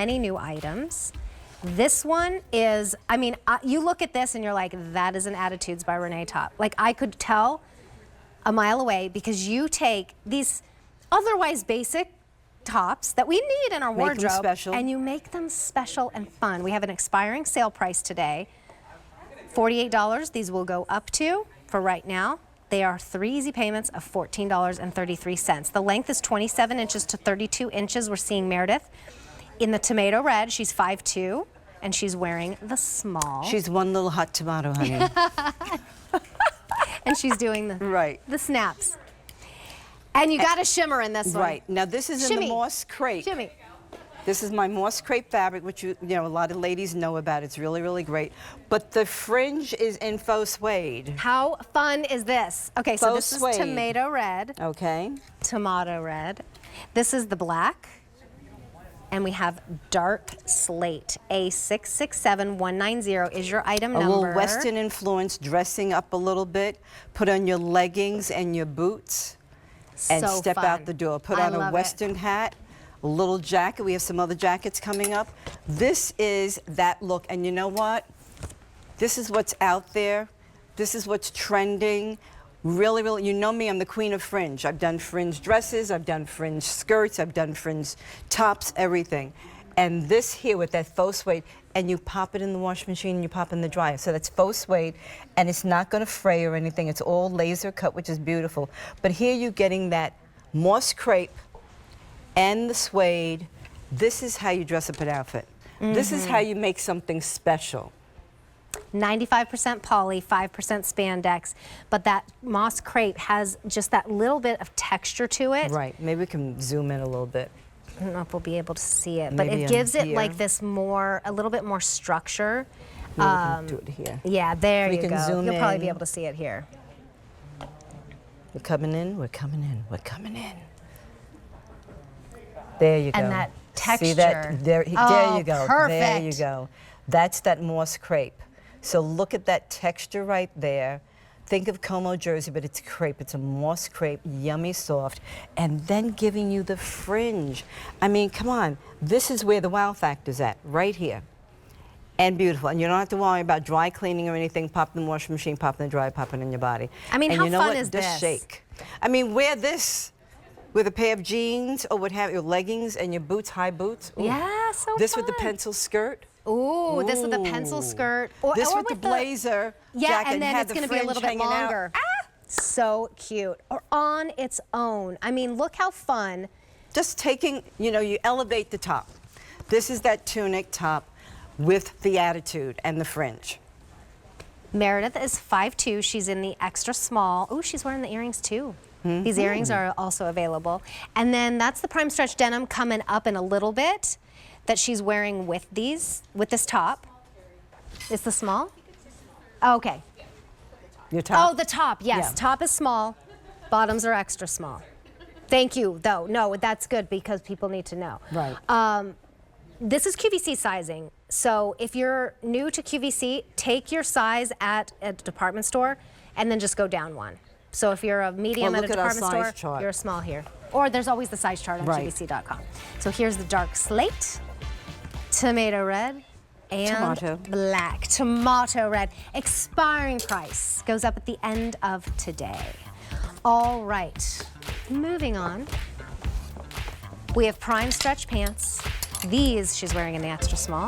Many new items. This one is, I mean, you look at this and you're like, that is an Attitudes by Renee top. Like, I could tell a mile away because you take these otherwise basic tops that we need in our wardrobe and you make them special and fun. We have an expiring sale price today. $48 these will go up to for right now. They are 3 easy payments of $14.33. The length is 27 inches to 32 inches. We're seeing Meredith in the tomato red. She's 5'2", and she's wearing the small. She's one little hot tomato, honey. And she's doing the snaps. And you got a shimmer in this one. Right. Now this is in the moss crepe. Shimmy. This is my moss crepe fabric, which you know a lot of ladies know about. It's really, really great. But the fringe is in faux suede. How fun is this? Okay, so this is tomato red. Okay. Tomato red. This is the black. And we have dark slate. A667190 is your item number. A little Western influence, dressing up a little bit. Put on your leggings and your boots. And step out the door. Put on a Western hat. A little jacket. We have some other jackets coming up. This is that look. And you know what? This is what's out there. This is what's trending. Really, really, you know me, I'm the queen of fringe. I've done fringe dresses, I've done fringe skirts, I've done fringe tops, everything. And this here with that faux suede, and you pop it in the washing machine and you pop it in the dryer. So that's faux suede, and it's not going to fray or anything. It's all laser cut, which is beautiful. But here you're getting that moss crepe and the suede. This is how you dress up an outfit. This is how you make something special. 95% poly, 5% spandex, but that moss crepe has just that little bit of texture to it. Right, maybe we can zoom in a little bit. I don't know if we'll be able to see it, but it gives it like this more, a little bit more structure. We can do it here. Yeah, there you go. Zoom You'll in. probably be able to see it here. We're coming in, we're coming in, we're coming in. There you go. And that texture. See that? There you go. Perfect. There you go. That's that moss crepe. So look at that texture right there. Think of Como jersey, but it's crepe. It's a moss crepe, yummy soft, and then giving you the fringe. I mean, come on. This is where the wow factor's at, right here. And beautiful. And you don't have to worry about dry cleaning or anything. Pop in the washing machine, pop in the dryer, pop it in your body. I mean, and how you know fun what? is Just this? shake. I mean, wear this with a pair of jeans or what have you, leggings and your boots, high boots. Ooh. Yeah, so This fun. with the pencil skirt. Ooh, this with the pencil skirt. Or, this or with the blazer jacket. And then it's going to be a little bit longer. So cute. Or on its own. I mean, look how fun. Just taking, you know, you elevate the top. This is that tunic top with the attitude and the fringe. Meredith is 5'2". She's in the extra small. Ooh, she's wearing the earrings too. These earrings are also available. And then that's the prime stretch denim coming up in a little bit that she's wearing with these, with this top. It's the small? Okay. Your top? Oh, the top, yes. Yeah. Top is small, bottoms are extra small. Thank you, though. No, that's good because people need to know. Right. This is QVC sizing. So if you're new to QVC, take your size at a department store and then just go down one. So if you're a medium at a department store, you're a small here. Or there's always the size chart on QVC.com. So here's the dark slate, tomato red, and black. Tomato red. Expiring price goes up at the end of today. All right, moving on. We have prime stretch pants. These she's wearing in the extra small.